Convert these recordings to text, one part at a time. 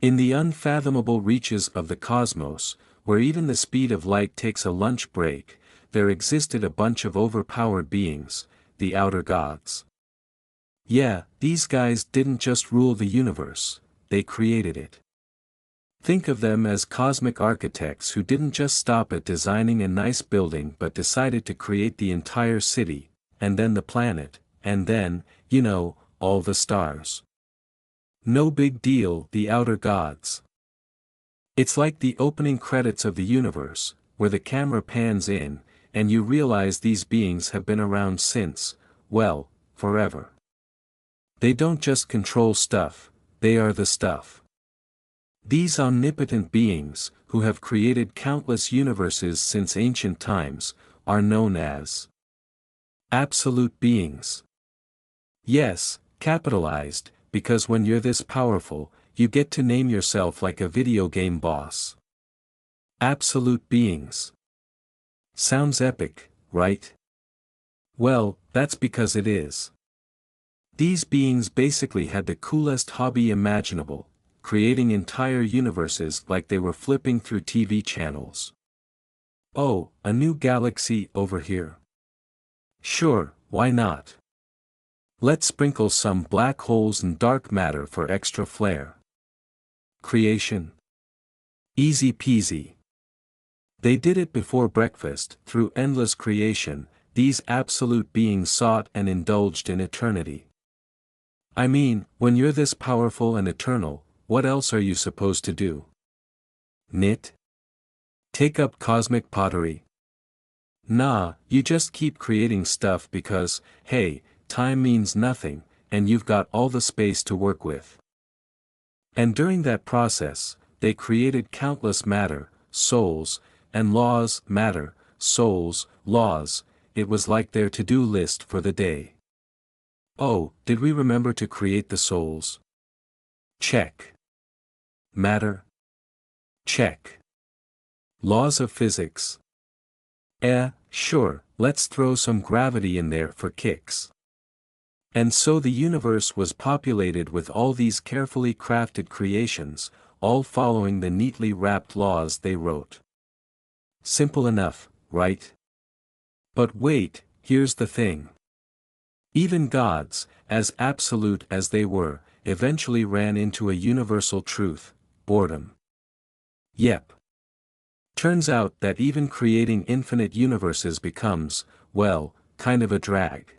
In the unfathomable reaches of the cosmos, where even the speed of light takes a lunch break, there existed a bunch of overpowered beings, the outer gods. Yeah, these guys didn't just rule the universe, they created it. Think of them as cosmic architects who didn't just stop at designing a nice building but decided to create the entire city, and then the planet, and then, all the stars. No big deal, the outer gods. It's like the opening credits of the universe, where the camera pans in, and you realize these beings have been around since, well, forever. They don't just control stuff, they are the stuff. These omnipotent beings, who have created countless universes since ancient times, are known as absolute beings. Yes, capitalized, because when you're this powerful, you get to name yourself like a video game boss. Absolute beings. Sounds epic, right? Well, that's because it is. These beings basically had the coolest hobby imaginable, creating entire universes like they were flipping through TV channels. Oh, a new galaxy over here. Sure, why not? Let's sprinkle some black holes and dark matter for extra flair. Creation. Easy peasy. They did it before breakfast. Through endless creation, these absolute beings sought and indulged in eternity. I mean, when you're this powerful and eternal, what else are you supposed to do? Knit? Take up cosmic pottery? Nah, you just keep creating stuff because, hey, time means nothing, and you've got all the space to work with. And during that process, they created countless matter, souls, and laws. Matter, souls, laws, it was like their to-do list for the day. Oh, did we remember to create the souls? Check. Matter? Check. Laws of physics? Sure, let's throw some gravity in there for kicks. And so the universe was populated with all these carefully crafted creations, all following the neatly wrapped laws they wrote. Simple enough, right? But wait, here's the thing. Even gods, as absolute as they were, eventually ran into a universal truth: boredom. Yep. Turns out that even creating infinite universes becomes, well, kind of a drag.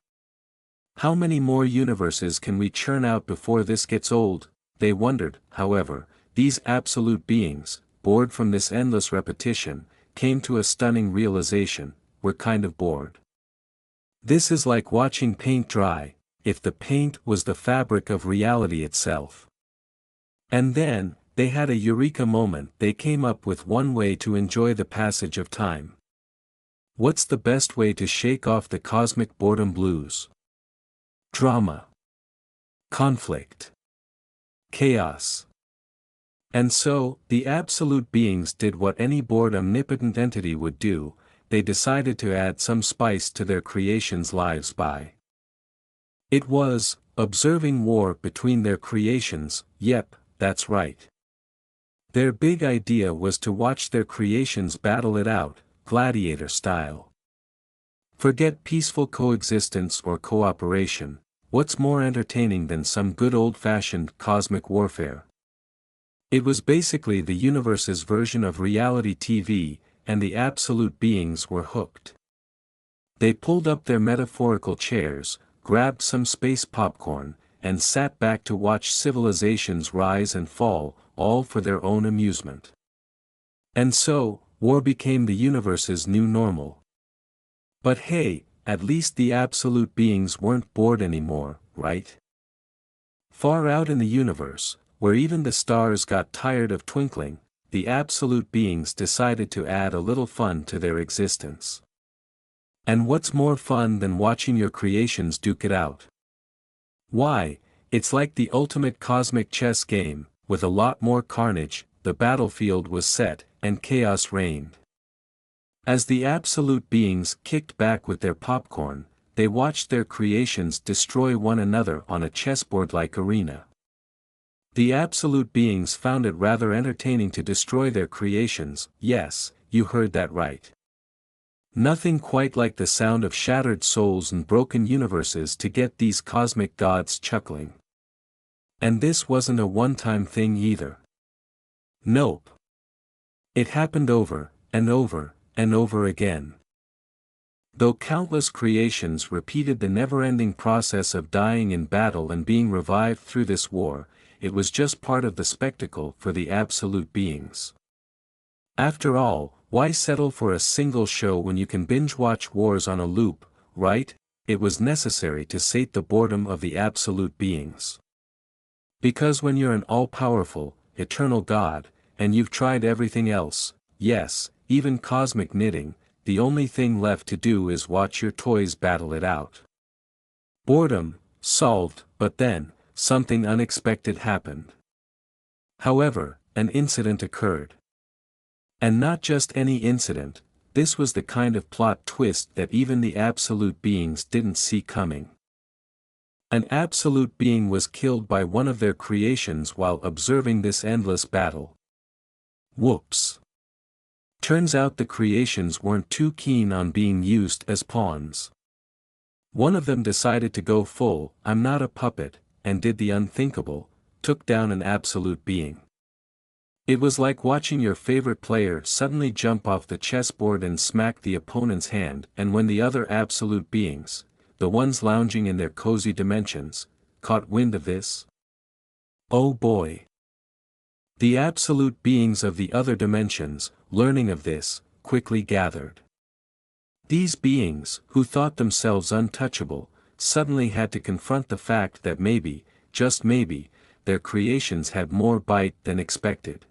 How many more universes can we churn out before this gets old? They wondered. However, these absolute beings, bored from this endless repetition, came to a stunning realization: we're kind of bored. This is like watching paint dry, if the paint was the fabric of reality itself. And then, they had a eureka moment. They came up with one way to enjoy the passage of time. What's the best way to shake off the cosmic boredom blues? Drama. Conflict. Chaos. And so, the absolute beings did what any bored omnipotent entity would do: they decided to add some spice to their creations' lives by observing war between their creations. Yep, that's right. Their big idea was to watch their creations battle it out, gladiator style. Forget peaceful coexistence or cooperation. What's more entertaining than some good old-fashioned cosmic warfare? It was basically the universe's version of reality TV, and the absolute beings were hooked. They pulled up their metaphorical chairs, grabbed some space popcorn, and sat back to watch civilizations rise and fall, all for their own amusement. And so, war became the universe's new normal. But hey, at least the absolute beings weren't bored anymore, right? Far out in the universe, where even the stars got tired of twinkling, the absolute beings decided to add a little fun to their existence. And what's more fun than watching your creations duke it out? Why, it's like the ultimate cosmic chess game, with a lot more carnage. The battlefield was set, and chaos reigned. As the absolute beings kicked back with their popcorn, they watched their creations destroy one another on a chessboard-like arena. The absolute beings found it rather entertaining to destroy their creations. Yes, you heard that right. Nothing quite like the sound of shattered souls and broken universes to get these cosmic gods chuckling. And this wasn't a one-time thing either. Nope. It happened over, and over, and over again. Though countless creations repeated the never-ending process of dying in battle and being revived through this war, it was just part of the spectacle for the absolute beings. After all, why settle for a single show when you can binge-watch wars on a loop, right? It was necessary to sate the boredom of the absolute beings. Because when you're an all-powerful, eternal god, and you've tried everything else, yes, even cosmic knitting, the only thing left to do is watch your toys battle it out. Boredom, solved, but then, something unexpected happened. However, an incident occurred. And not just any incident, this was the kind of plot twist that even the absolute beings didn't see coming. An absolute being was killed by one of their creations while observing this endless battle. Whoops. Turns out the creations weren't too keen on being used as pawns. One of them decided to go full, "I'm not a puppet," and did the unthinkable, took down an absolute being. It was like watching your favorite player suddenly jump off the chessboard and smack the opponent's hand, and when the other absolute beings, the ones lounging in their cozy dimensions, caught wind of this. Oh boy! The absolute beings of the other dimensions, learning of this, quickly gathered. These beings, who thought themselves untouchable, suddenly had to confront the fact that maybe, just maybe, their creations had more bite than expected.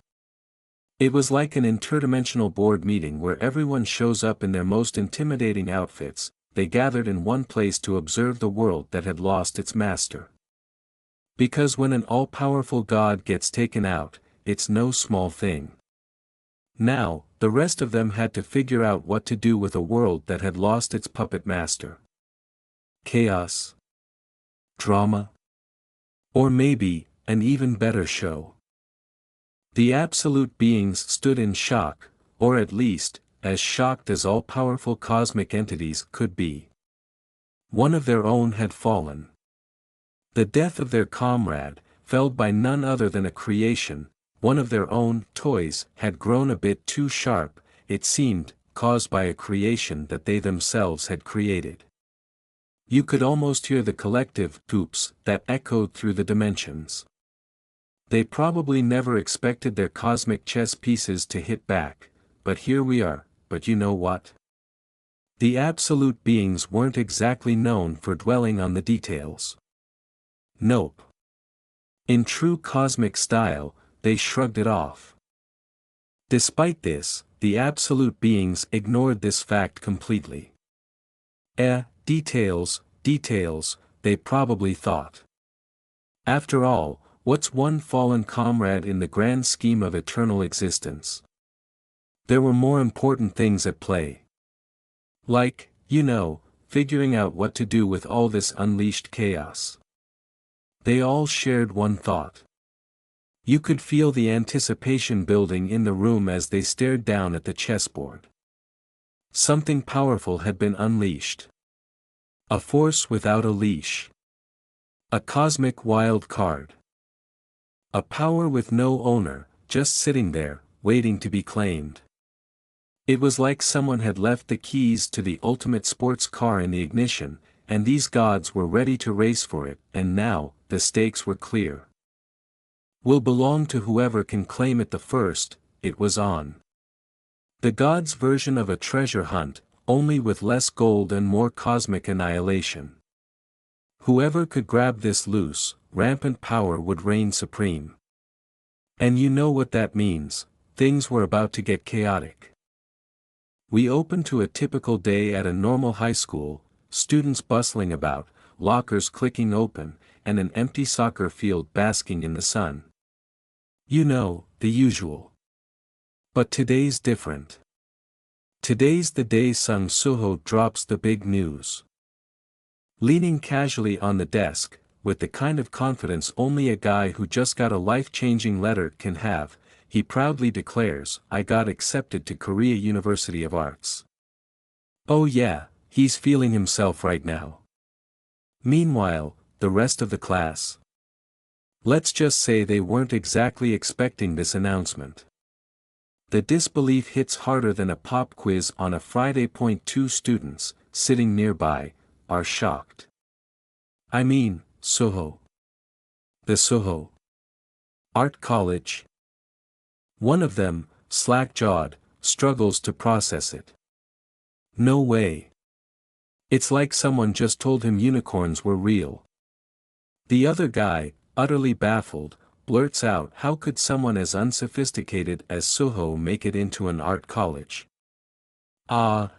It was like an interdimensional board meeting where everyone shows up in their most intimidating outfits. They gathered in one place to observe the world that had lost its master. Because when an all-powerful god gets taken out, it's no small thing. Now, the rest of them had to figure out what to do with a world that had lost its puppet master. Chaos? Drama? Or maybe, an even better show. The absolute beings stood in shock, or at least, as shocked as all-powerful cosmic entities could be. One of their own had fallen. The death of their comrade, felled by none other than a creation, one of their own toys, had grown a bit too sharp, it seemed, caused by a creation that they themselves had created. You could almost hear the collective "oops" that echoed through the dimensions. They probably never expected their cosmic chess pieces to hit back, but here we are. But you know what? The absolute beings weren't exactly known for dwelling on the details. Nope. In true cosmic style, they shrugged it off. Despite this, the absolute beings ignored this fact completely. Details, they probably thought. After all, what's one fallen comrade in the grand scheme of eternal existence? There were more important things at play. Like, figuring out what to do with all this unleashed chaos. They all shared one thought. You could feel the anticipation building in the room as they stared down at the chessboard. Something powerful had been unleashed. A force without a leash. A cosmic wild card. A power with no owner, just sitting there, waiting to be claimed. It was like someone had left the keys to the ultimate sports car in the ignition, and these gods were ready to race for it, and now, the stakes were clear. Will belong to whoever can claim it the first. It was on. The gods' version of a treasure hunt, only with less gold and more cosmic annihilation. Whoever could grab this loose, rampant power would reign supreme. And you know what that means, things were about to get chaotic. We opened to a typical day at a normal high school, students bustling about, lockers clicking open, and an empty soccer field basking in the sun. The usual. But today's different. Today's the day Suho drops the big news. Leaning casually on the desk, with the kind of confidence only a guy who just got a life-changing letter can have, he proudly declares, "I got accepted to Korea University of Arts." Oh yeah, he's feeling himself right now. Meanwhile, the rest of the class. Let's just say they weren't exactly expecting this announcement. The disbelief hits harder than a pop quiz on a Friday. 2 students, sitting nearby, are shocked. I mean, Suho. The Suho Art College. One of them, slack-jawed, struggles to process it. No way. It's like someone just told him unicorns were real. The other guy, utterly baffled, blurts out, "How could someone as unsophisticated as Suho make it into an art college?"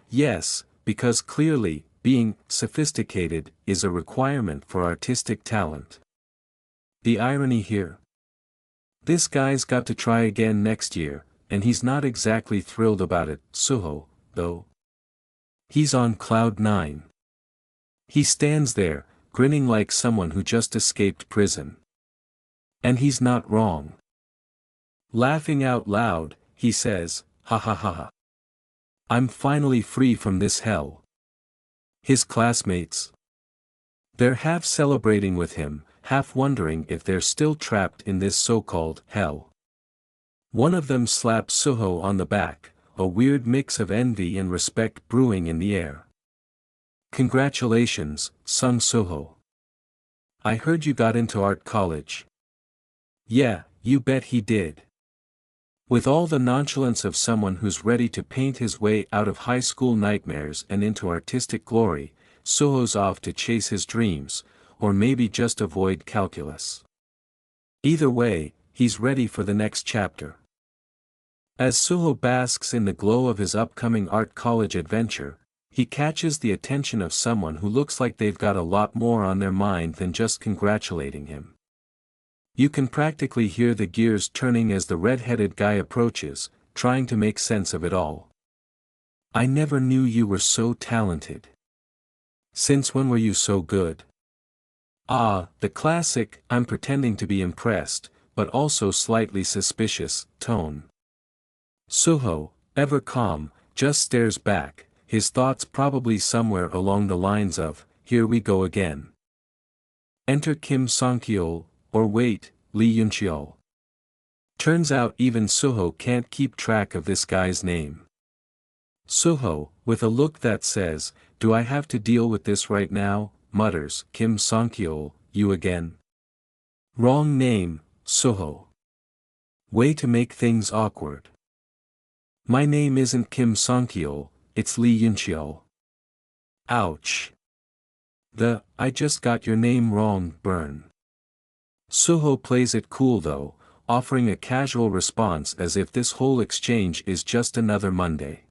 Yes, because clearly, being sophisticated is a requirement for artistic talent. The irony here. This guy's got to try again next year, and he's not exactly thrilled about it, Suho, though. He's on cloud 9. He stands there, grinning like someone who just escaped prison. And he's not wrong. Laughing out loud, he says, "Ha ha ha ha. I'm finally free from this hell." His classmates. They're half celebrating with him, half wondering if they're still trapped in this so-called hell. One of them slaps Suho on the back, a weird mix of envy and respect brewing in the air. "Congratulations, Sung Suho. I heard you got into art college." Yeah, you bet he did. With all the nonchalance of someone who's ready to paint his way out of high school nightmares and into artistic glory, Suho's off to chase his dreams, or maybe just avoid calculus. Either way, he's ready for the next chapter. As Suho basks in the glow of his upcoming art college adventure, he catches the attention of someone who looks like they've got a lot more on their mind than just congratulating him. You can practically hear the gears turning as the red-headed guy approaches, trying to make sense of it all. "I never knew you were so talented. Since when were you so good?" The classic, "I'm pretending to be impressed, but also slightly suspicious," tone. Suho, ever calm, just stares back, his thoughts probably somewhere along the lines of, "Here we go again." Enter Kim Song-kyeol, or wait, Lee Yun-cheol. Turns out even Suho can't keep track of this guy's name. Suho, with a look that says, "Do I have to deal with this right now?" mutters, "Kim Song-kyeol, you again? Wrong name, Suho. Way to make things awkward." "My name isn't Kim Song-kyeol, it's Lee Yun-cheol." Ouch. "I just got your name wrong" burn. Suho plays it cool though, offering a casual response as if this whole exchange is just another Monday.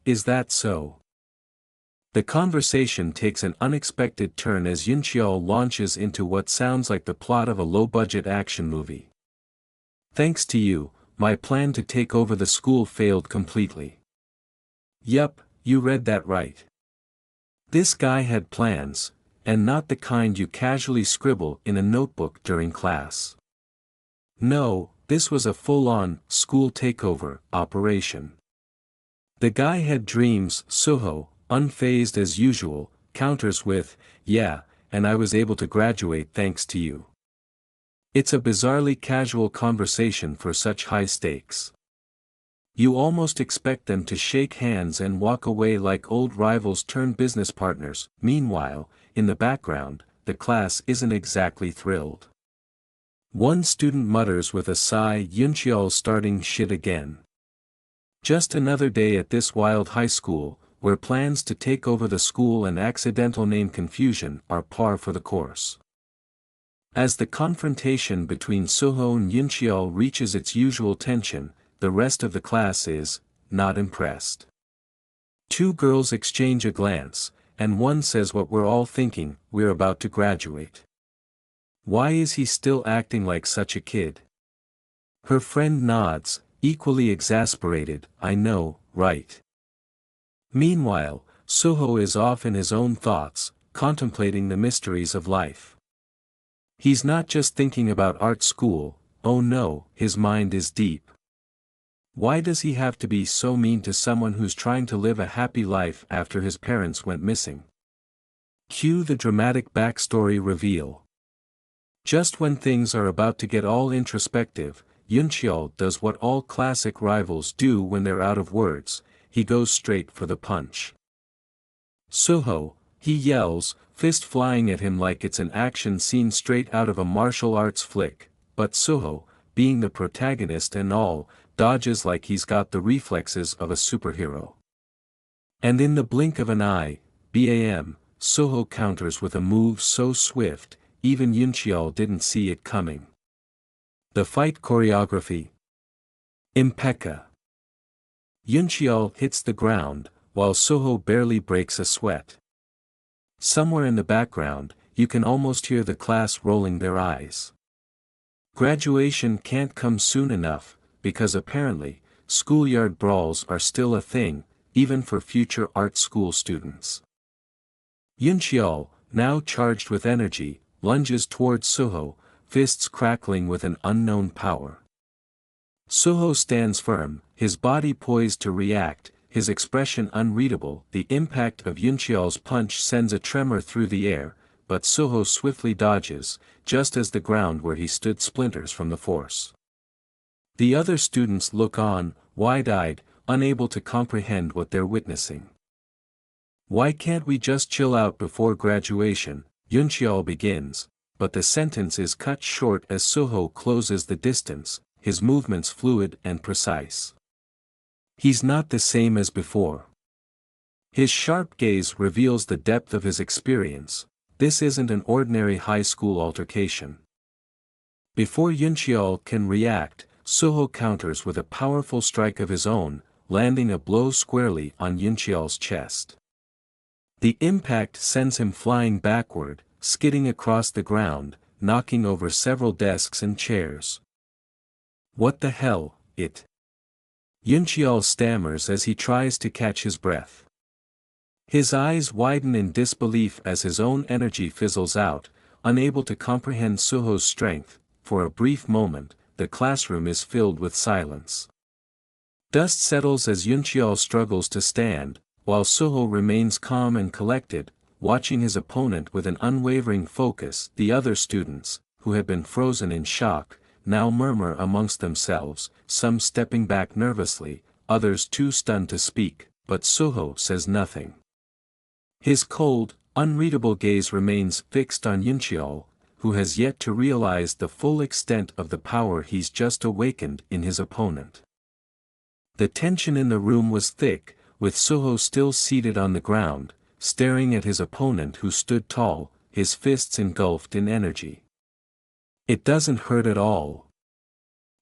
Is that so? The conversation takes an unexpected turn as Yun-cheol launches into what sounds like the plot of a low-budget action movie. "Thanks to you, my plan to take over the school failed completely." Yup, you read that right. This guy had plans, and not the kind you casually scribble in a notebook during class. No, this was a full-on, school takeover, operation. The guy had dreams. Suho, unfazed as usual, counters with, "Yeah, and I was able to graduate thanks to you." It's a bizarrely casual conversation for such high stakes. You almost expect them to shake hands and walk away like old rivals turned business partners. Meanwhile, in the background, the class isn't exactly thrilled. One student mutters with a sigh, "Yun-cheol's starting shit again." Just another day at this wild high school, where plans to take over the school and accidental name confusion are par for the course. As the confrontation between Suho and Yun-cheol reaches its usual tension, the rest of the class is not impressed. Two girls exchange a glance, and one says what we're all thinking, "We're about to graduate. Why is he still acting like such a kid?" Her friend nods, equally exasperated, "I know, right?" Meanwhile, Suho is off in his own thoughts, contemplating the mysteries of life. He's not just thinking about art school, oh no, his mind is deep. Why does he have to be so mean to someone who's trying to live a happy life after his parents went missing? Cue the dramatic backstory reveal. Just when things are about to get all introspective, Yuncheol does what all classic rivals do when they're out of words, he goes straight for the punch. Suho, he yells, fist flying at him like it's an action scene straight out of a martial arts flick, but Suho, being the protagonist and all, dodges like he's got the reflexes of a superhero. And in the blink of an eye, bam, Suho counters with a move so swift, even Yuncheol didn't see it coming. The fight choreography. Impeccable. Yuncheol hits the ground, while Suho barely breaks a sweat. Somewhere in the background, you can almost hear the class rolling their eyes. Graduation can't come soon enough, because apparently, schoolyard brawls are still a thing, even for future art school students. Yuncheol, now charged with energy, lunges towards Suho, fists crackling with an unknown power. Suho stands firm, his body poised to react, his expression unreadable. The impact of Yuncheol's punch sends a tremor through the air, but Suho swiftly dodges, just as the ground where he stood splinters from the force. The other students look on, wide-eyed, unable to comprehend what they're witnessing. Why can't we just chill out before graduation? Yuncheol begins, but the sentence is cut short as Suho closes the distance, his movements fluid and precise. He's not the same as before. His sharp gaze reveals the depth of his experience. This isn't an ordinary high school altercation. Before Yuncheol can react, Suho counters with a powerful strike of his own, landing a blow squarely on Yuncheol's chest. The impact sends him flying backward, skidding across the ground, knocking over several desks and chairs. What the hell, it? Yuncheol stammers as he tries to catch his breath. His eyes widen in disbelief as his own energy fizzles out, unable to comprehend Suho's strength. For a brief moment, the classroom is filled with silence. Dust settles as Yuncheol struggles to stand, while Suho remains calm and collected, watching his opponent with an unwavering focus. The other students, who had been frozen in shock, now murmur amongst themselves, some stepping back nervously, others too stunned to speak, but Suho says nothing. His cold, unreadable gaze remains fixed on Yuncheol, who has yet to realize the full extent of the power he's just awakened in his opponent. The tension in the room was thick, with Suho still seated on the ground, staring at his opponent who stood tall, his fists engulfed in energy. It doesn't hurt at all.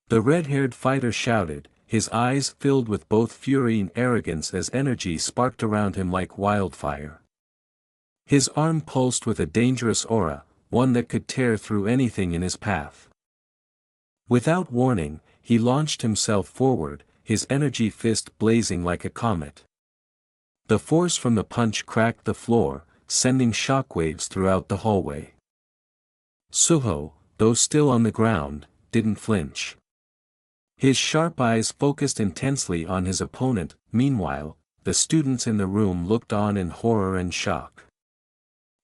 The red-haired fighter shouted, his eyes filled with both fury and arrogance as energy sparked around him like wildfire. His arm pulsed with a dangerous aura, one that could tear through anything in his path. Without warning, he launched himself forward, his energy fist blazing like a comet. The force from the punch cracked the floor, sending shockwaves throughout the hallway. Suho, though still on the ground, didn't flinch. His sharp eyes focused intensely on his opponent. Meanwhile, the students in the room looked on in horror and shock.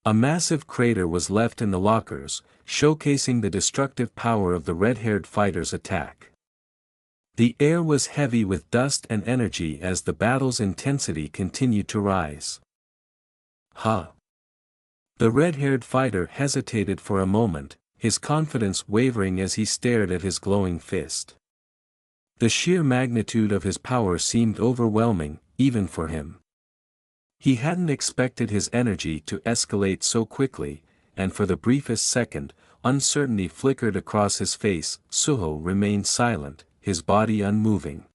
A massive crater was left in the lockers, showcasing the destructive power of the red-haired fighter's attack. The air was heavy with dust and energy as the battle's intensity continued to rise. Huh! The red-haired fighter hesitated for a moment, his confidence wavering as he stared at his glowing fist. The sheer magnitude of his power seemed overwhelming, even for him. He hadn't expected his energy to escalate so quickly, and for the briefest second, uncertainty flickered across his face. Suho remained silent, his body unmoving.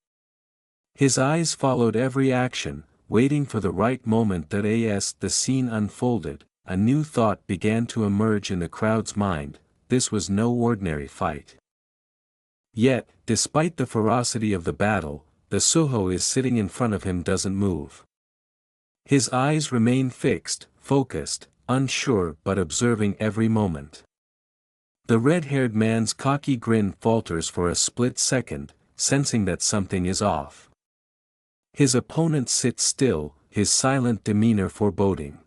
His eyes followed every action, waiting for the right moment. As the scene unfolded, a new thought began to emerge in the crowd's mind: this was no ordinary fight. Yet, despite the ferocity of the battle, the Suho is sitting in front of him doesn't move. His eyes remain fixed, focused, unsure but observing every moment. The red-haired man's cocky grin falters for a split second, sensing that something is off. His opponent sits still, his silent demeanor foreboding.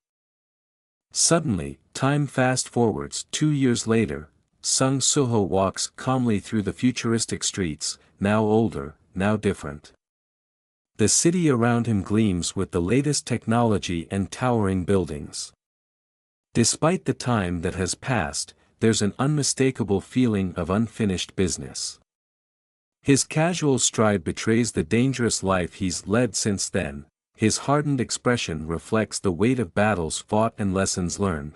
Suddenly, time fast-forwards 2 years later, Sung Suho walks calmly through the futuristic streets, now older, now different. The city around him gleams with the latest technology and towering buildings. Despite the time that has passed, there's an unmistakable feeling of unfinished business. His casual stride betrays the dangerous life he's led since then, his hardened expression reflects the weight of battles fought and lessons learned.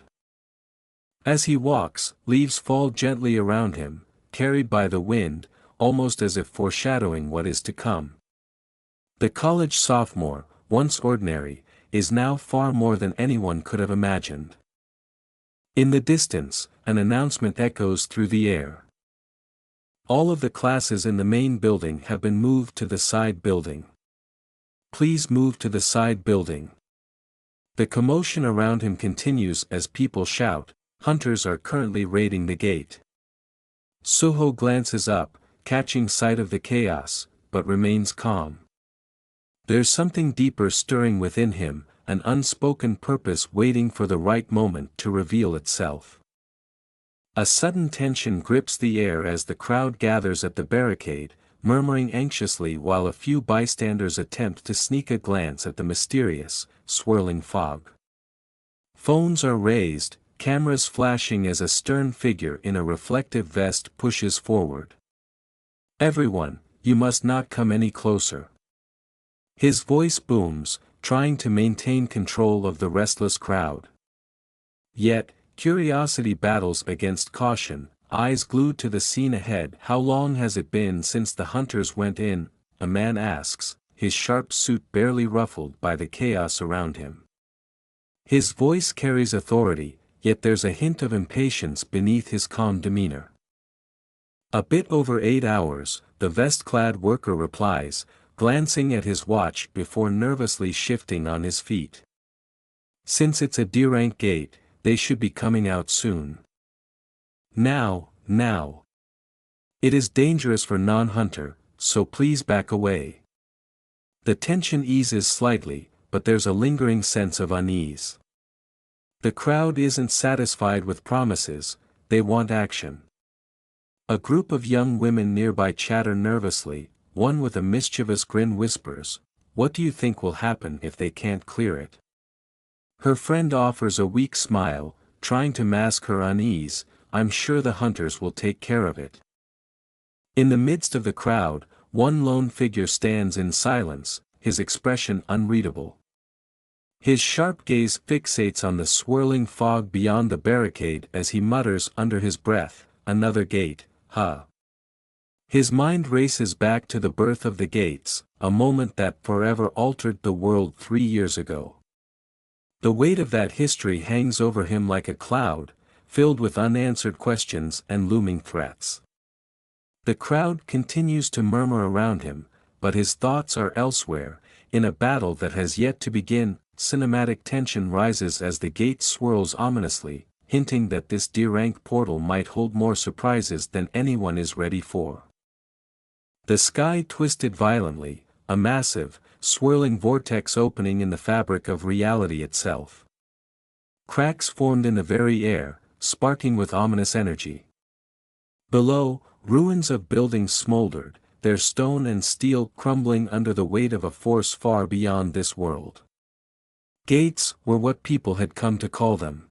As he walks, leaves fall gently around him, carried by the wind, almost as if foreshadowing what is to come. The college sophomore, once ordinary, is now far more than anyone could have imagined. In the distance, an announcement echoes through the air. All of the classes in the main building have been moved to the side building. Please move to the side building. The commotion around him continues as people shout, hunters are currently raiding the gate. Suho glances up, catching sight of the chaos, but remains calm. There's something deeper stirring within him, an unspoken purpose waiting for the right moment to reveal itself. A sudden tension grips the air as the crowd gathers at the barricade, murmuring anxiously while a few bystanders attempt to sneak a glance at the mysterious, swirling fog. Phones are raised, cameras flashing as a stern figure in a reflective vest pushes forward. Everyone, you must not come any closer. His voice booms, trying to maintain control of the restless crowd. Yet, curiosity battles against caution, eyes glued to the scene ahead. How long has it been since the hunters went in? A man asks, his sharp suit barely ruffled by the chaos around him. His voice carries authority, yet there's a hint of impatience beneath his calm demeanor. A bit over 8 hours, the vest-clad worker replies, glancing at his watch before nervously shifting on his feet. Since it's a D-rank gate, they should be coming out soon. Now. It is dangerous for non-hunter, so please back away. The tension eases slightly, but there's a lingering sense of unease. The crowd isn't satisfied with promises, they want action. A group of young women nearby chatter nervously, one with a mischievous grin whispers, "What do you think will happen if they can't clear it?" Her friend offers a weak smile, trying to mask her unease, "I'm sure the hunters will take care of it." In the midst of the crowd, one lone figure stands in silence, his expression unreadable. His sharp gaze fixates on the swirling fog beyond the barricade as he mutters under his breath, "Another gate, huh?" His mind races back to the birth of the gates, a moment that forever altered the world 3 years ago. The weight of that history hangs over him like a cloud, filled with unanswered questions and looming threats. The crowd continues to murmur around him, but his thoughts are elsewhere, in a battle that has yet to begin. Cinematic tension rises as the gate swirls ominously, hinting that this D-rank portal might hold more surprises than anyone is ready for. The sky twisted violently, a massive, swirling vortex opening in the fabric of reality itself. Cracks formed in the very air, sparking with ominous energy. Below, ruins of buildings smoldered, their stone and steel crumbling under the weight of a force far beyond this world. Gates were what people had come to call them.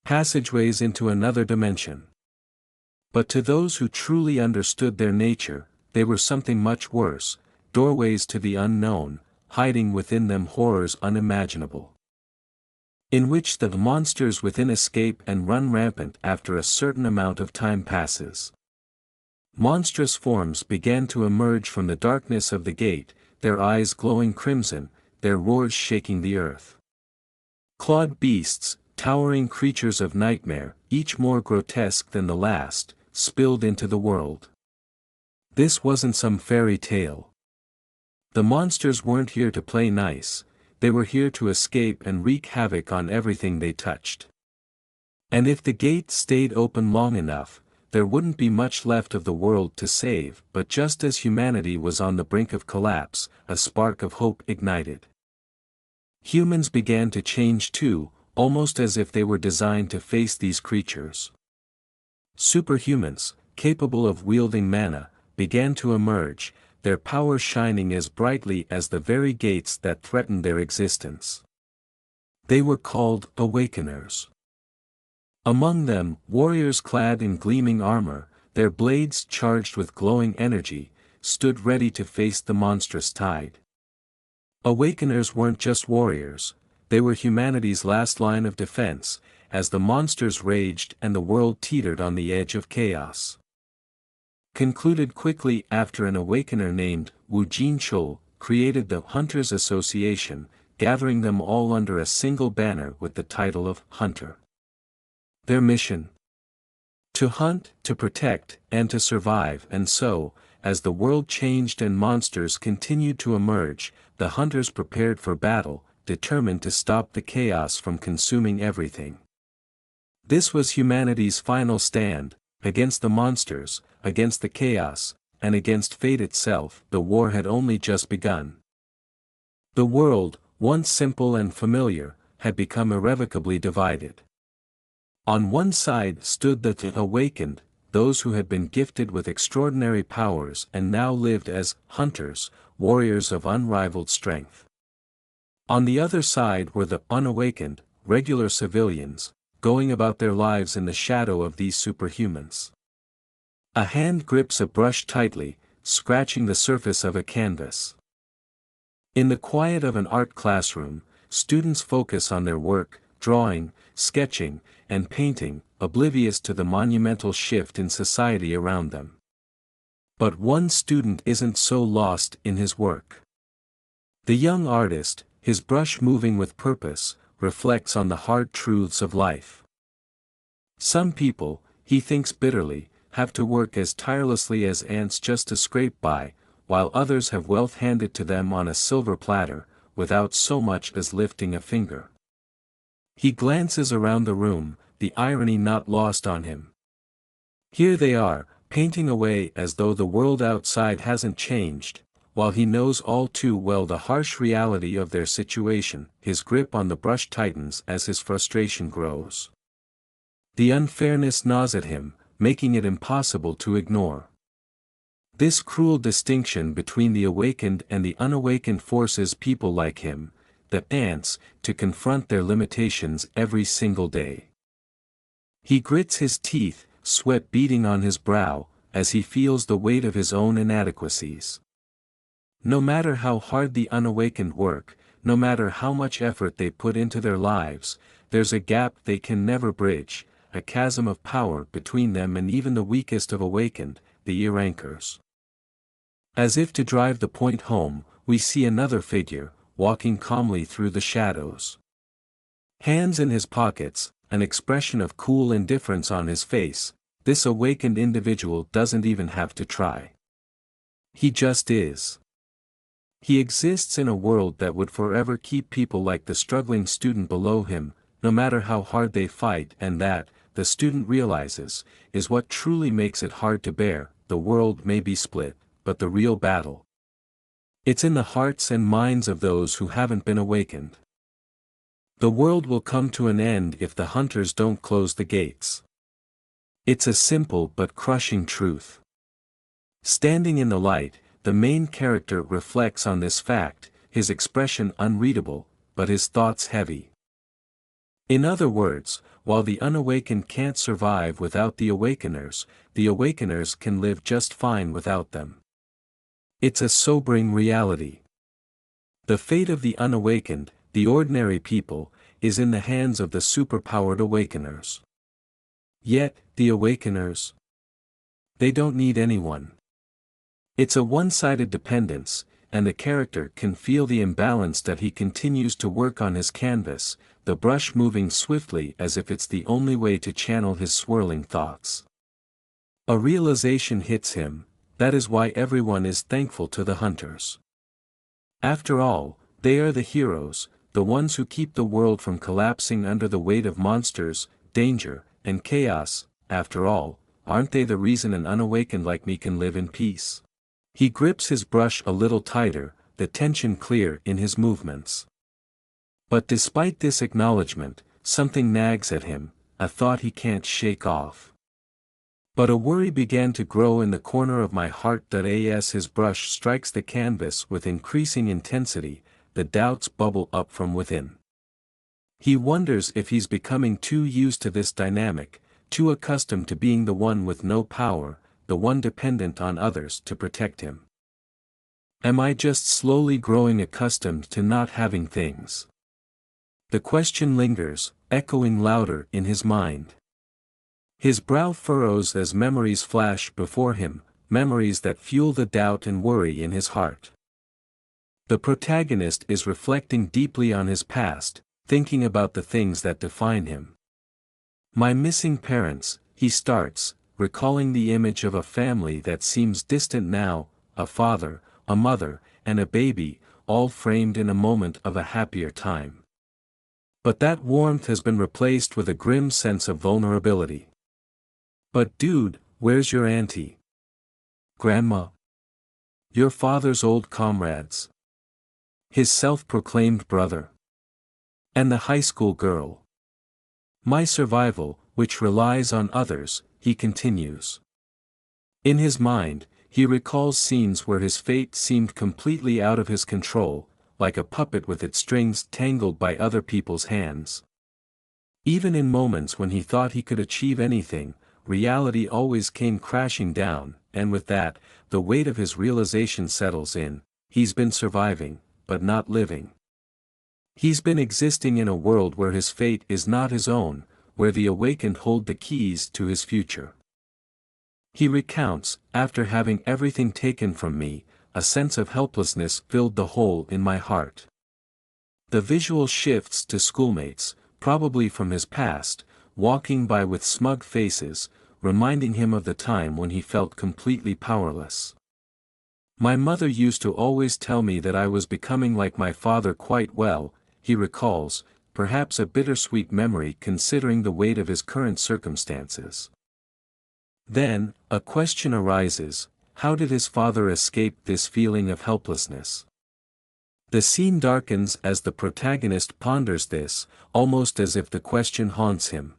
Passageways into another dimension. But to those who truly understood their nature, they were something much worse, doorways to the unknown, hiding within them horrors unimaginable. In which the monsters within escape and run rampant after a certain amount of time passes. Monstrous forms began to emerge from the darkness of the gate, their eyes glowing crimson, their roars shaking the earth. Clawed beasts, towering creatures of nightmare, each more grotesque than the last, spilled into the world. This wasn't some fairy tale. The monsters weren't here to play nice, they were here to escape and wreak havoc on everything they touched. And if the gate stayed open long enough, there wouldn't be much left of the world to save. But just as humanity was on the brink of collapse, a spark of hope ignited. Humans began to change too, almost as if they were designed to face these creatures. Superhumans, capable of wielding mana, began to emerge, their power shining as brightly as the very gates that threatened their existence. They were called Awakeners. Among them, warriors clad in gleaming armor, their blades charged with glowing energy, stood ready to face the monstrous tide. Awakeners weren't just warriors, they were humanity's last line of defense, as the monsters raged and the world teetered on the edge of chaos. Concluded quickly after an awakener named Wu Jinchul created the Hunters Association, gathering them all under a single banner with the title of Hunter. Their mission? To hunt, to protect, and to survive. And so, as the world changed and monsters continued to emerge, the hunters prepared for battle, determined to stop the chaos from consuming everything. This was humanity's final stand, against the monsters, against the chaos, and against fate itself. The war had only just begun. The world, once simple and familiar, had become irrevocably divided. On one side stood the awakened, those who had been gifted with extraordinary powers and now lived as hunters, warriors of unrivaled strength. On the other side were the unawakened, regular civilians, going about their lives in the shadow of these superhumans. A hand grips a brush tightly, scratching the surface of a canvas. In the quiet of an art classroom, students focus on their work, drawing, sketching, and painting, oblivious to the monumental shift in society around them. But one student isn't so lost in his work. The young artist, his brush moving with purpose, reflects on the hard truths of life. Some people, he thinks bitterly, have to work as tirelessly as ants just to scrape by, while others have wealth handed to them on a silver platter, without so much as lifting a finger. He glances around the room, the irony not lost on him. Here they are, painting away as though the world outside hasn't changed, while he knows all too well the harsh reality of their situation. His grip on the brush tightens as his frustration grows. The unfairness gnaws at him, making it impossible to ignore. This cruel distinction between the awakened and the unawakened forces people like him, the ants, to confront their limitations every single day. He grits his teeth, sweat beading on his brow, as he feels the weight of his own inadequacies. No matter how hard the unawakened work, no matter how much effort they put into their lives, there's a gap they can never bridge, a chasm of power between them and even the weakest of awakened, the ear-anchors. As if to drive the point home, we see another figure, walking calmly through the shadows. Hands in his pockets, an expression of cool indifference on his face, this awakened individual doesn't even have to try. He just is. He exists in a world that would forever keep people like the struggling student below him, no matter how hard they fight, and that, the student realizes, is what truly makes it hard to bear. The world may be split, but the real battle, it's in the hearts and minds of those who haven't been awakened. The world will come to an end if the hunters don't close the gates. It's a simple but crushing truth. Standing in the light, the main character reflects on this fact, his expression unreadable, but his thoughts heavy. In other words, while the unawakened can't survive without the awakeners can live just fine without them. It's a sobering reality. The fate of the unawakened, the ordinary people, is in the hands of the superpowered awakeners. Yet, the awakeners, they don't need anyone. It's a one-sided dependence, and the character can feel the imbalance that he continues to work on his canvas, the brush moving swiftly as if it's the only way to channel his swirling thoughts. A realization hits him, that is why everyone is thankful to the hunters. After all, They are the heroes, the ones who keep the world from collapsing under the weight of monsters, danger, and chaos. After all, aren't they the reason an unawakened like me can live in peace? He grips his brush a little tighter, the tension clear in his movements. But despite this acknowledgement, something nags at him, a thought he can't shake off. But a worry began to grow in the corner of my heart. As his brush strikes the canvas with increasing intensity, the doubts bubble up from within. He wonders if he's becoming too used to this dynamic, too accustomed to being the one with no power, the one dependent on others to protect him. Am I just slowly growing accustomed to not having things? The question lingers, echoing louder in his mind. His brow furrows as memories flash before him, memories that fuel the doubt and worry in his heart. The protagonist is reflecting deeply on his past, thinking about the things that define him. My missing parents, he starts, recalling the image of a family that seems distant now, a father, a mother, and a baby, all framed in a moment of a happier time. But that warmth has been replaced with a grim sense of vulnerability. But dude, where's your auntie? Grandma? Your father's old comrades? His self-proclaimed brother? And the high school girl? My survival, which relies on others, he continues. In his mind, he recalls scenes where his fate seemed completely out of his control, like a puppet with its strings tangled by other people's hands. Even in moments when he thought he could achieve anything, reality always came crashing down, and with that, the weight of his realization settles in. He's been surviving, but not living. He's been existing in a world where his fate is not his own, where the awakened hold the keys to his future. He recounts, after having everything taken from me, a sense of helplessness filled the hole in my heart. The visual shifts to schoolmates, probably from his past, walking by with smug faces, reminding him of the time when he felt completely powerless. My mother used to always tell me that I was becoming like my father quite well, he recalls, perhaps a bittersweet memory considering the weight of his current circumstances. Then, a question arises, how did his father escape this feeling of helplessness? The scene darkens as the protagonist ponders this, almost as if the question haunts him.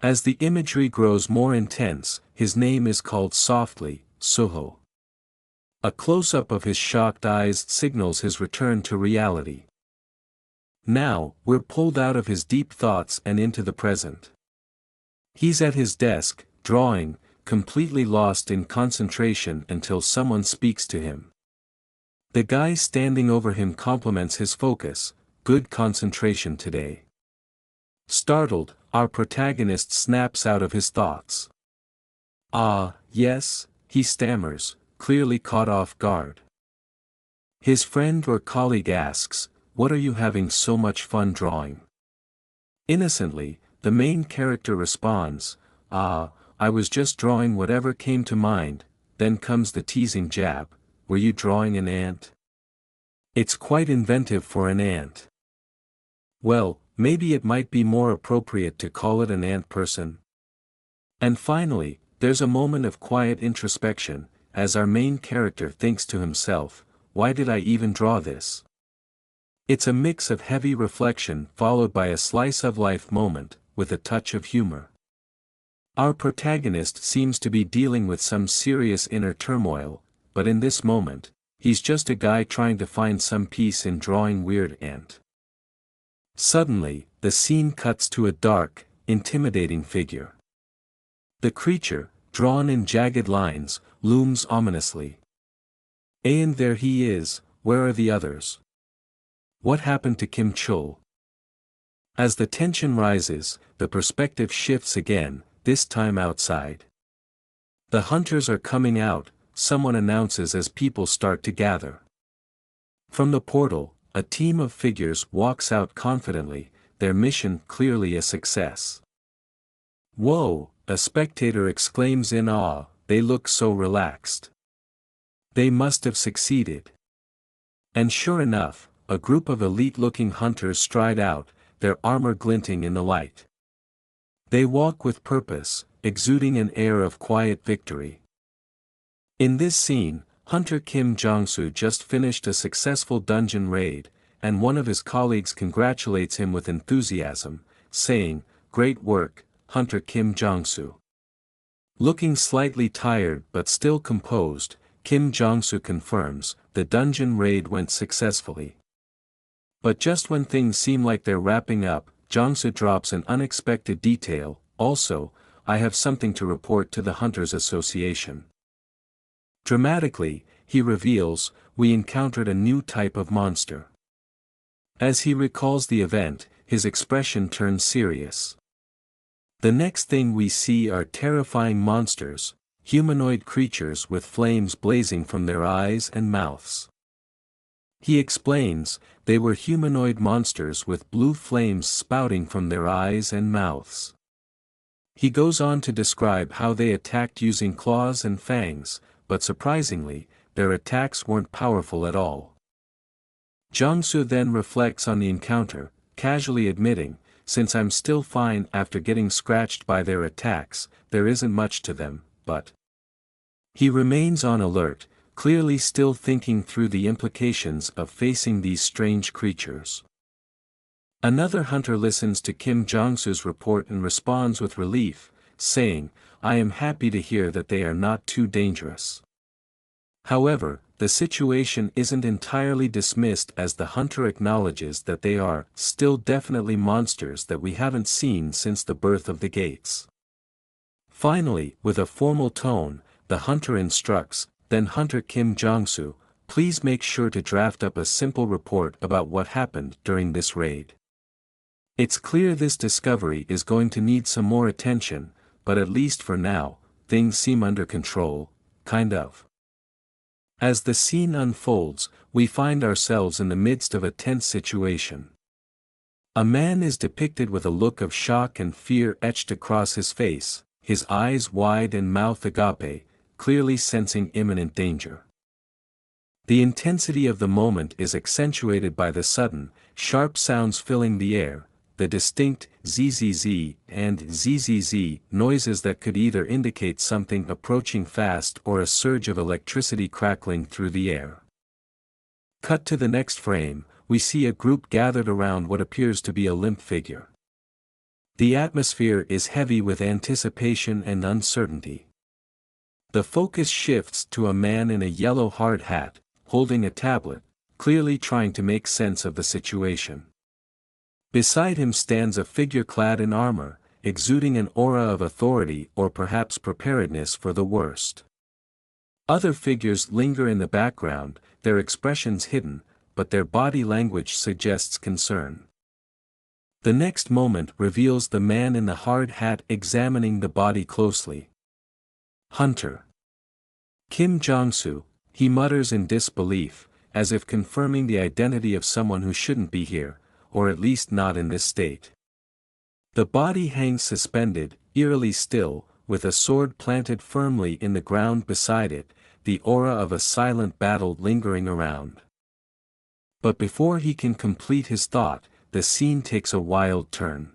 As the imagery grows more intense, his name is called softly, Suho. A close-up of his shocked eyes signals his return to reality. Now, we're pulled out of his deep thoughts and into the present. He's at his desk, drawing, completely lost in concentration until someone speaks to him. The guy standing over him compliments his focus, good concentration today. Startled, our protagonist snaps out of his thoughts. Ah, yes, he stammers, clearly caught off guard. His friend or colleague asks, what are you having so much fun drawing? Innocently, the main character responds, I was just drawing whatever came to mind. Then comes the teasing jab, were you drawing an ant? It's quite inventive for an ant. Well, maybe it might be more appropriate to call it an ant person. And finally, there's a moment of quiet introspection, as our main character thinks to himself, why did I even draw this? It's a mix of heavy reflection followed by a slice-of-life moment, with a touch of humor. Our protagonist seems to be dealing with some serious inner turmoil, but in this moment, he's just a guy trying to find some peace in drawing weird ant. Suddenly, the scene cuts to a dark, intimidating figure. The creature, drawn in jagged lines, looms ominously. And there he is, where are the others? What happened to Kim Chul? As the tension rises, the perspective shifts again, this time outside. The hunters are coming out, someone announces as people start to gather. From the portal, a team of figures walks out confidently, their mission clearly a success. Whoa, a spectator exclaims in awe, they look so relaxed. They must have succeeded. And sure enough, a group of elite-looking hunters stride out, their armor glinting in the light. They walk with purpose, exuding an air of quiet victory. In this scene, Hunter Kim Jong-soo just finished a successful dungeon raid, and one of his colleagues congratulates him with enthusiasm, saying, "Great work, Hunter Kim Jong-soo." Looking slightly tired but still composed, Kim Jong-soo confirms, the dungeon raid went successfully. But just when things seem like they're wrapping up, Jong-soo drops an unexpected detail, "Also, I have something to report to the Hunters Association." Dramatically, he reveals, "We encountered a new type of monster." As he recalls the event, his expression turns serious. The next thing we see are terrifying monsters, humanoid creatures with flames blazing from their eyes and mouths. He explains, they were humanoid monsters with blue flames spouting from their eyes and mouths. He goes on to describe how they attacked using claws and fangs, but surprisingly, their attacks weren't powerful at all. Jong-soo then reflects on the encounter, casually admitting, "Since I'm still fine after getting scratched by their attacks, there isn't much to them, but..." He remains on alert, clearly still thinking through the implications of facing these strange creatures. Another hunter listens to Kim Jong-soo's report and responds with relief, saying, "I am happy to hear that they are not too dangerous." However, the situation isn't entirely dismissed as the hunter acknowledges that they are still definitely monsters that we haven't seen since the birth of the gates. Finally, with a formal tone, the hunter instructs, "Then Hunter Kim Jong-soo, please make sure to draft up a simple report about what happened during this raid." It's clear this discovery is going to need some more attention, but at least for now, things seem under control, kind of. As the scene unfolds, we find ourselves in the midst of a tense situation. A man is depicted with a look of shock and fear etched across his face, his eyes wide and mouth agape, clearly sensing imminent danger. The intensity of the moment is accentuated by the sudden, sharp sounds filling the air, the distinct zzz and zzz noises that could either indicate something approaching fast or a surge of electricity crackling through the air. Cut to the next frame, we see a group gathered around what appears to be a limp figure. The atmosphere is heavy with anticipation and uncertainty. The focus shifts to a man in a yellow hard hat, holding a tablet, clearly trying to make sense of the situation. Beside him stands a figure clad in armor, exuding an aura of authority or perhaps preparedness for the worst. Other figures linger in the background, their expressions hidden, but their body language suggests concern. The next moment reveals the man in the hard hat examining the body closely. "Hunter Kim Jong-soo," he mutters in disbelief, as if confirming the identity of someone who shouldn't be here, or at least not in this state. The body hangs suspended, eerily still, with a sword planted firmly in the ground beside it, the aura of a silent battle lingering around. But before he can complete his thought, the scene takes a wild turn.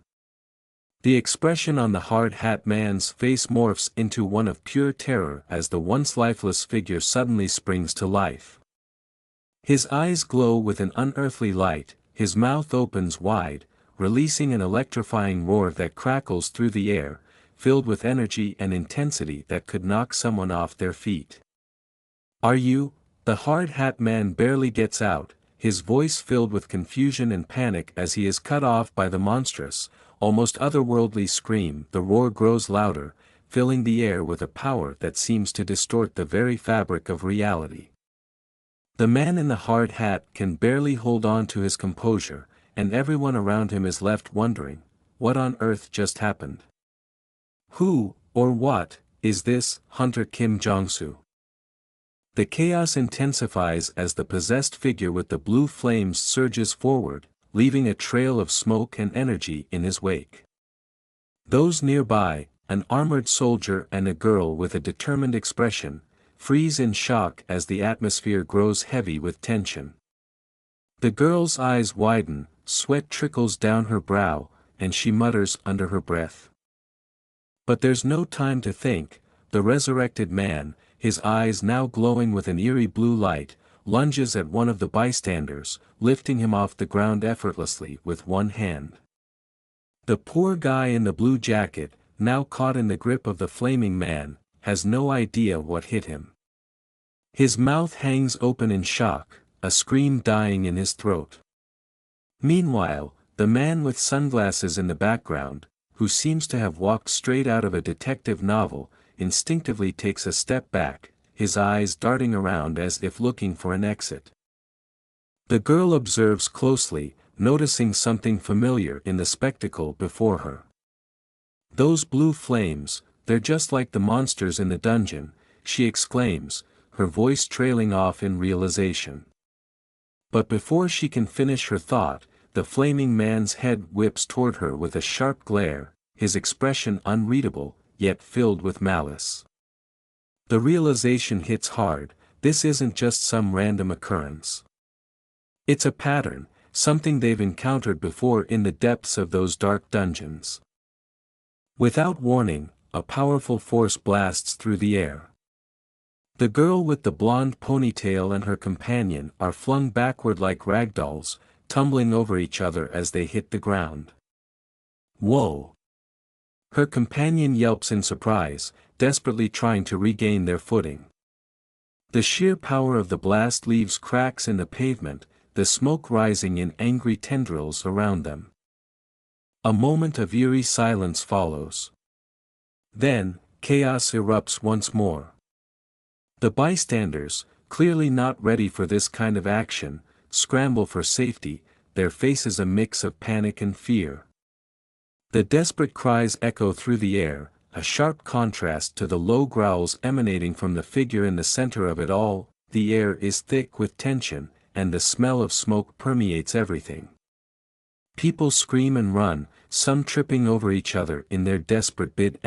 The expression on the hard hat man's face morphs into one of pure terror as the once lifeless figure suddenly springs to life. His eyes glow with an unearthly light, his mouth opens wide, releasing an electrifying roar that crackles through the air, filled with energy and intensity that could knock someone off their feet. "Are you?" The hard hat man barely gets out, his voice filled with confusion and panic as he is cut off by the monstrous, almost otherworldly scream. The roar grows louder, filling the air with a power that seems to distort the very fabric of reality. The man in the hard hat can barely hold on to his composure, and everyone around him is left wondering, what on earth just happened? Who, or what, is this Hunter Kim Jong-soo? The chaos intensifies as the possessed figure with the blue flames surges forward, leaving a trail of smoke and energy in his wake. Those nearby, an armored soldier and a girl with a determined expression, freeze in shock as the atmosphere grows heavy with tension. The girl's eyes widen, sweat trickles down her brow, and she mutters under her breath. But there's no time to think. The resurrected man, his eyes now glowing with an eerie blue light, lunges at one of the bystanders, lifting him off the ground effortlessly with one hand. The poor guy in the blue jacket, now caught in the grip of the flaming man, has no idea what hit him. His mouth hangs open in shock, a scream dying in his throat. Meanwhile, the man with sunglasses in the background, who seems to have walked straight out of a detective novel, instinctively takes a step back, his eyes darting around as if looking for an exit. The girl observes closely, noticing something familiar in the spectacle before her. Those blue flames, they're just like the monsters in the dungeon, she exclaims, her voice trailing off in realization. But before she can finish her thought, the flaming man's head whips toward her with a sharp glare, his expression unreadable, yet filled with malice. The realization hits hard, this isn't just some random occurrence. It's a pattern, something they've encountered before in the depths of those dark dungeons. Without warning, a powerful force blasts through the air. The girl with the blonde ponytail and her companion are flung backward like ragdolls, tumbling over each other as they hit the ground. Whoa! Her companion yelps in surprise, desperately trying to regain their footing. The sheer power of the blast leaves cracks in the pavement, the smoke rising in angry tendrils around them. A moment of eerie silence follows. Then, chaos erupts once more. The bystanders, clearly not ready for this kind of action, scramble for safety, their faces a mix of panic and fear. The desperate cries echo through the air, a sharp contrast to the low growls emanating from the figure in the center of it all. The air is thick with tension, and the smell of smoke permeates everything. People scream and run, some tripping over each other in their desperate bid.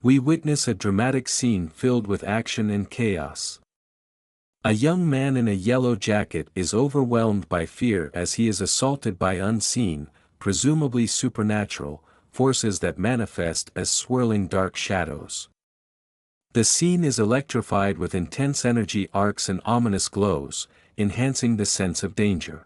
We witness a dramatic scene filled with action and chaos. A young man in a yellow jacket is overwhelmed by fear as he is assaulted by unseen, presumably supernatural, forces that manifest as swirling dark shadows. The scene is electrified with intense energy arcs and ominous glows, enhancing the sense of danger.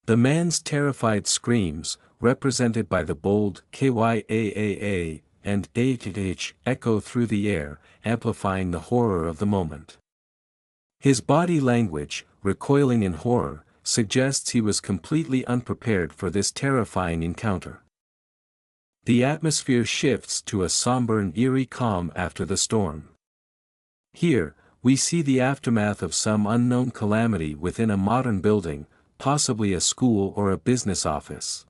The man's terrified screams, represented by the bold KYAAA and AHH, echo through the air, amplifying the horror of the moment. His body language, recoiling in horror, suggests he was completely unprepared for this terrifying encounter. The atmosphere shifts to a somber and eerie calm after the storm. Here, we see the aftermath of some unknown calamity within a modern building, possibly a school or a business office.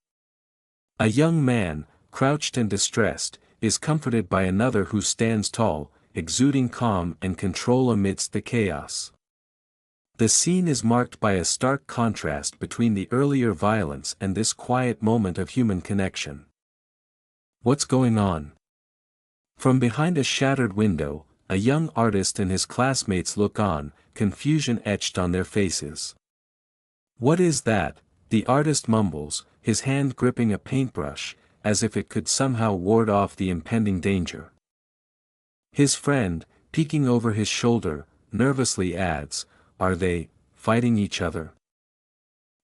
A young man, crouched and distressed, is comforted by another who stands tall, exuding calm and control amidst the chaos. The scene is marked by a stark contrast between the earlier violence and this quiet moment of human connection. What's going on? From behind a shattered window, a young artist and his classmates look on, confusion etched on their faces. What is that? The artist mumbles, his hand gripping a paintbrush, as if it could somehow ward off the impending danger. His friend, peeking over his shoulder, nervously adds, "Are they fighting each other?"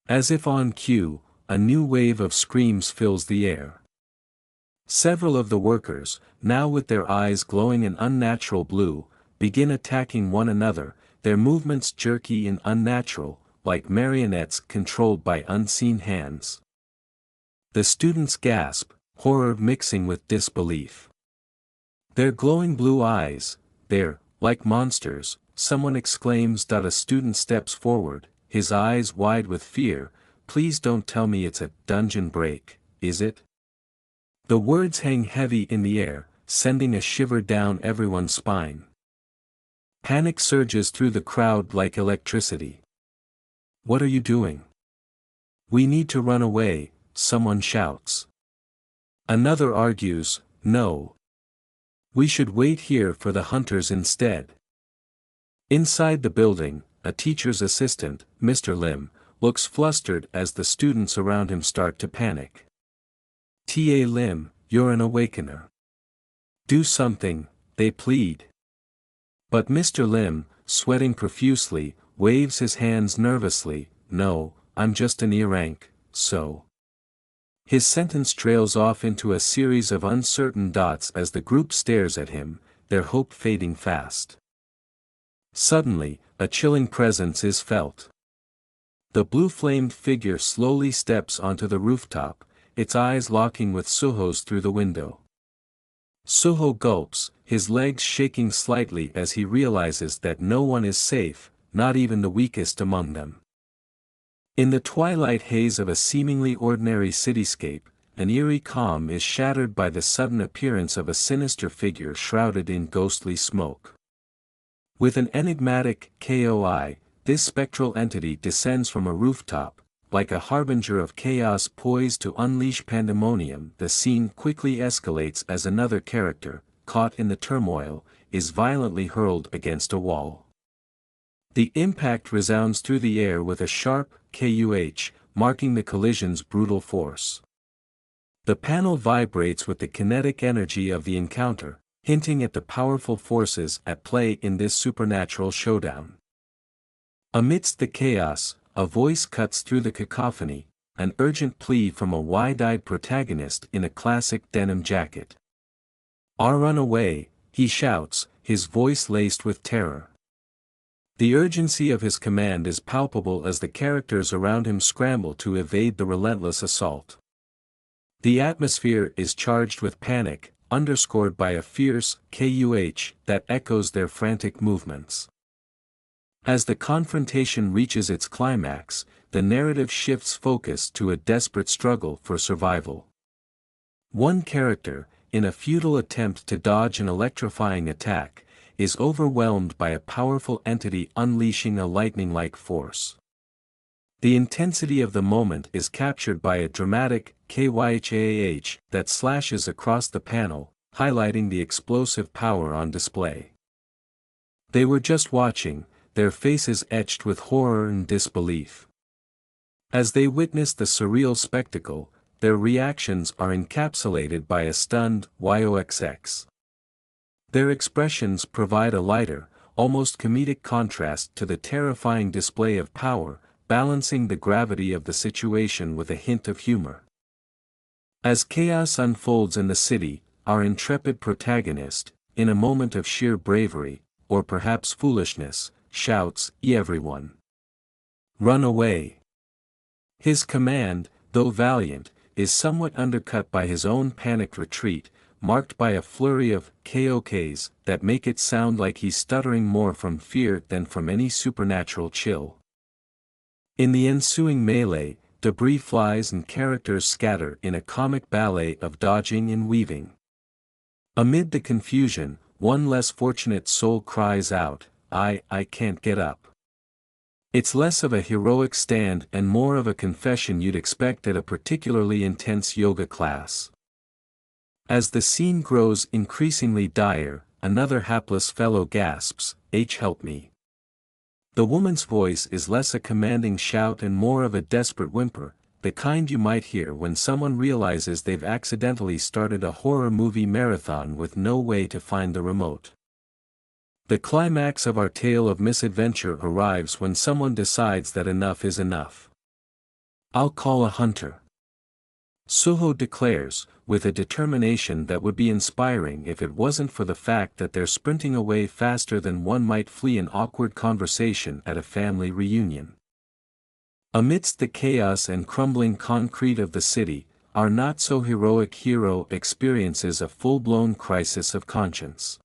As if on cue, a new wave of screams fills the air. Several of the workers, now with their eyes glowing an unnatural blue, begin attacking one another, their movements jerky and unnatural, like marionettes controlled by unseen hands. The students gasp, horror mixing with disbelief. Their glowing blue eyes, they're like monsters, someone exclaims. A student steps forward, his eyes wide with fear. Please don't tell me it's a dungeon break, is it? The words hang heavy in the air, sending a shiver down everyone's spine. Panic surges through the crowd like electricity. What are you doing? We need to run away, someone shouts. Another argues, no. We should wait here for the hunters instead. Inside the building, a teacher's assistant, Mr. Lim, looks flustered as the students around him start to panic. "Ta Lim, you're an awakener. Do something," they plead. But Mr. Lim, sweating profusely, waves his hands nervously. "No, I'm just an E-rank, so." His sentence trails off into a series of uncertain dots as the group stares at him, their hope fading fast. Suddenly, a chilling presence is felt. The blue-flamed figure slowly steps onto the rooftop, its eyes locking with Suho's through the window. Suho gulps, his legs shaking slightly as he realizes that no one is safe, not even the weakest among them. In the twilight haze of a seemingly ordinary cityscape, an eerie calm is shattered by the sudden appearance of a sinister figure shrouded in ghostly smoke. With an enigmatic "KOI", this spectral entity descends from a rooftop, like a harbinger of chaos poised to unleash pandemonium. The scene quickly escalates as another character, caught in the turmoil, is violently hurled against a wall. The impact resounds through the air with a sharp "KUH", marking the collision's brutal force. The panel vibrates with the kinetic energy of the encounter, hinting at the powerful forces at play in this supernatural showdown. Amidst the chaos, a voice cuts through the cacophony, an urgent plea from a wide-eyed protagonist in a classic denim jacket. "Run away," he shouts, his voice laced with terror. The urgency of his command is palpable as the characters around him scramble to evade the relentless assault. The atmosphere is charged with panic, underscored by a fierce "KUH" that echoes their frantic movements. As the confrontation reaches its climax, the narrative shifts focus to a desperate struggle for survival. One character, in a futile attempt to dodge an electrifying attack, is overwhelmed by a powerful entity unleashing a lightning-like force. The intensity of the moment is captured by a dramatic "KYHAH" that slashes across the panel, highlighting the explosive power on display. They were just watching, their faces etched with horror and disbelief. As they witness the surreal spectacle, their reactions are encapsulated by a stunned "YOXX". Their expressions provide a lighter, almost comedic contrast to the terrifying display of power, balancing the gravity of the situation with a hint of humor. As chaos unfolds in the city, our intrepid protagonist, in a moment of sheer bravery, or perhaps foolishness, shouts, everyone! Run away!" His command, though valiant, is somewhat undercut by his own panicked retreat, marked by a flurry of "KOKs" that make it sound like he's stuttering more from fear than from any supernatural chill. In the ensuing melee, debris flies and characters scatter in a comic ballet of dodging and weaving. Amid the confusion, one less fortunate soul cries out, I can't get up." It's less of a heroic stand and more of a confession you'd expect at a particularly intense yoga class. As the scene grows increasingly dire, another hapless fellow gasps, Help me." The woman's voice is less a commanding shout and more of a desperate whimper, the kind you might hear when someone realizes they've accidentally started a horror movie marathon with no way to find the remote. The climax of our tale of misadventure arrives when someone decides that enough is enough. "I'll call a hunter," Suho declares, with a determination that would be inspiring if it wasn't for the fact that they're sprinting away faster than one might flee an awkward conversation at a family reunion. Amidst the chaos and crumbling concrete of the city, our not-so-heroic hero experiences a full-blown crisis of conscience.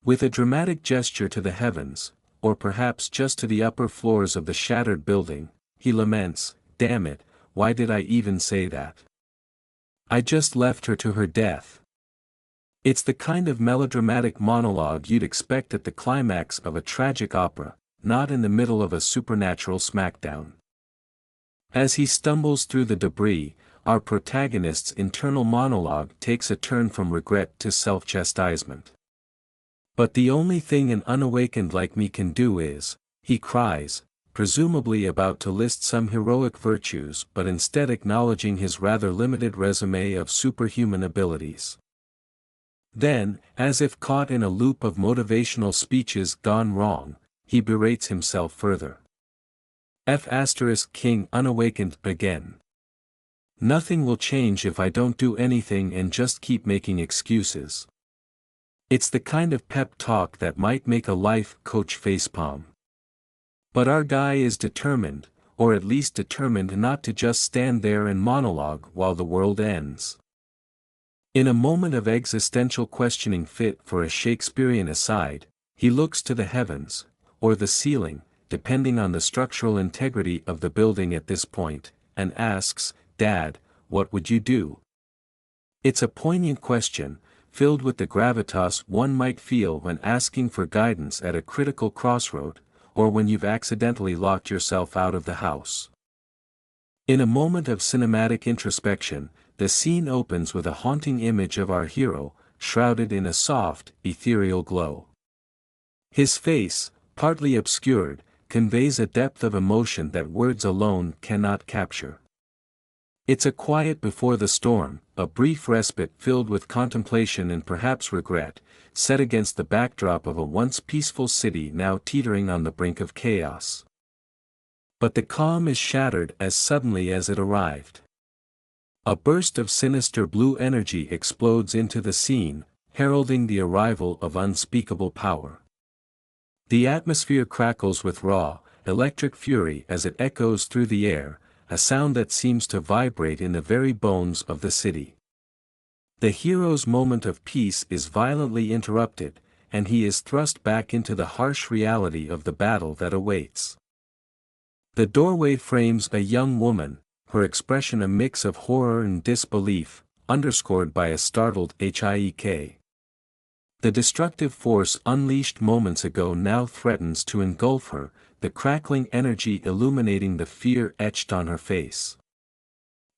With a dramatic gesture to the heavens, or perhaps just to the upper floors of the shattered building, he laments, "Damn it, why did I even say that? I just left her to her death." It's the kind of melodramatic monologue you'd expect at the climax of a tragic opera, not in the middle of a supernatural smackdown. As he stumbles through the debris, our protagonist's internal monologue takes a turn from regret to self-chastisement. "But the only thing an unawakened like me can do is," he cries, presumably about to list some heroic virtues but instead acknowledging his rather limited resume of superhuman abilities. Then, as if caught in a loop of motivational speeches gone wrong, he berates himself further. King unawakened again. Nothing will change if I don't do anything and just keep making excuses. It's the kind of pep talk that might make a life coach facepalm. But our guy is determined, or at least determined not to just stand there and monologue while the world ends. In a moment of existential questioning fit for a Shakespearean aside, he looks to the heavens, or the ceiling, depending on the structural integrity of the building at this point, and asks, "Dad, what would you do?" It's a poignant question, filled with the gravitas one might feel when asking for guidance at a critical crossroad, or when you've accidentally locked yourself out of the house. In a moment of cinematic introspection, the scene opens with a haunting image of our hero, shrouded in a soft, ethereal glow. His face, partly obscured, conveys a depth of emotion that words alone cannot capture. It's a quiet before the storm, a brief respite filled with contemplation and perhaps regret, set against the backdrop of a once peaceful city now teetering on the brink of chaos. But the calm is shattered as suddenly as it arrived. A burst of sinister blue energy explodes into the scene, heralding the arrival of unspeakable power. The atmosphere crackles with raw, electric fury as it echoes through the air, a sound that seems to vibrate in the very bones of the city. The hero's moment of peace is violently interrupted, and he is thrust back into the harsh reality of the battle that awaits. The doorway frames a young woman, her expression a mix of horror and disbelief, underscored by a startled hik. The destructive force unleashed moments ago now threatens to engulf her, the crackling energy illuminating the fear etched on her face.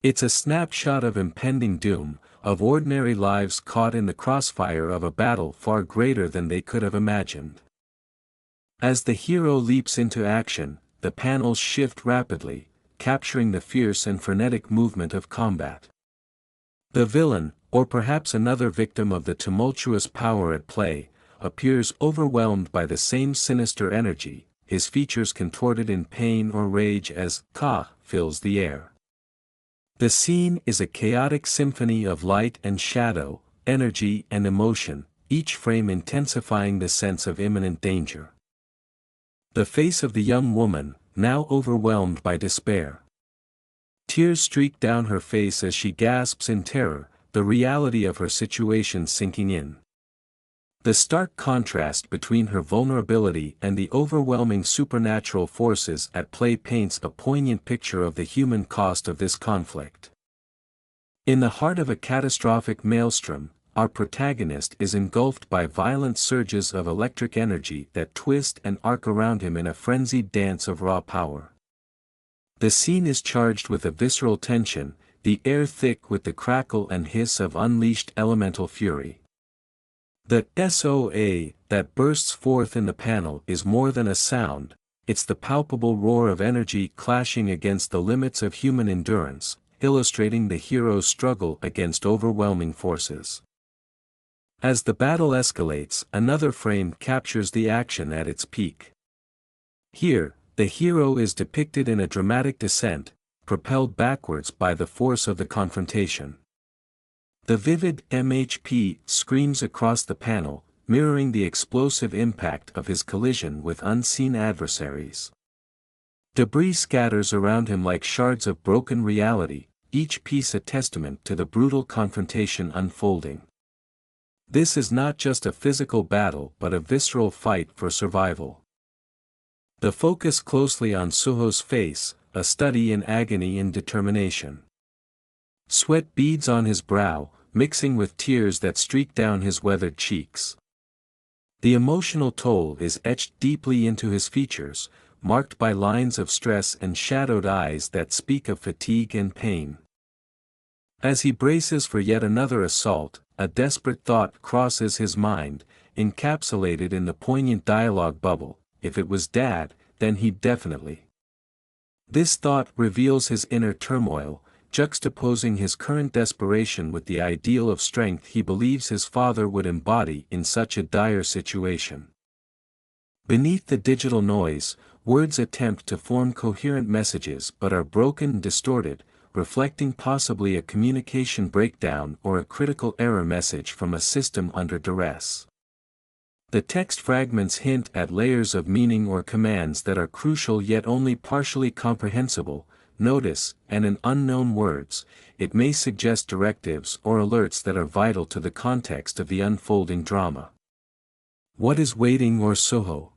It's a snapshot of impending doom, of ordinary lives caught in the crossfire of a battle far greater than they could have imagined. As the hero leaps into action, the panels shift rapidly, capturing the fierce and frenetic movement of combat. The villain, or perhaps another victim of the tumultuous power at play, appears overwhelmed by the same sinister energy, his features contorted in pain or rage as Ka fills the air. The scene is a chaotic symphony of light and shadow, energy and emotion, each frame intensifying the sense of imminent danger. The face of the young woman, now overwhelmed by despair. Tears streak down her face as she gasps in terror, the reality of her situation sinking in. The stark contrast between her vulnerability and the overwhelming supernatural forces at play paints a poignant picture of the human cost of this conflict. In the heart of a catastrophic maelstrom, our protagonist is engulfed by violent surges of electric energy that twist and arc around him in a frenzied dance of raw power. The scene is charged with a visceral tension, the air thick with the crackle and hiss of unleashed elemental fury. The SOA that bursts forth in the panel is more than a sound, it's the palpable roar of energy clashing against the limits of human endurance, illustrating the hero's struggle against overwhelming forces. As the battle escalates, another frame captures the action at its peak. Here, the hero is depicted in a dramatic descent, propelled backwards by the force of the confrontation. The vivid MHP screams across the panel, mirroring the explosive impact of his collision with unseen adversaries. Debris scatters around him like shards of broken reality, each piece a testament to the brutal confrontation unfolding. This is not just a physical battle but a visceral fight for survival. The focus closely on Suho's face, a study in agony and determination. Sweat beads on his brow, mixing with tears that streak down his weathered cheeks. The emotional toll is etched deeply into his features, marked by lines of stress and shadowed eyes that speak of fatigue and pain. As he braces for yet another assault, a desperate thought crosses his mind, encapsulated in the poignant dialogue bubble: if it was Dad, then he'd definitely. This thought reveals his inner turmoil, juxtaposing his current desperation with the ideal of strength he believes his father would embody in such a dire situation. Beneath the digital noise, words attempt to form coherent messages but are broken and distorted, reflecting possibly a communication breakdown or a critical error message from a system under duress. The text fragments hint at layers of meaning or commands that are crucial yet only partially comprehensible. Notice, and in unknown words, it may suggest directives or alerts that are vital to the context of the unfolding drama. What is waiting or Suho?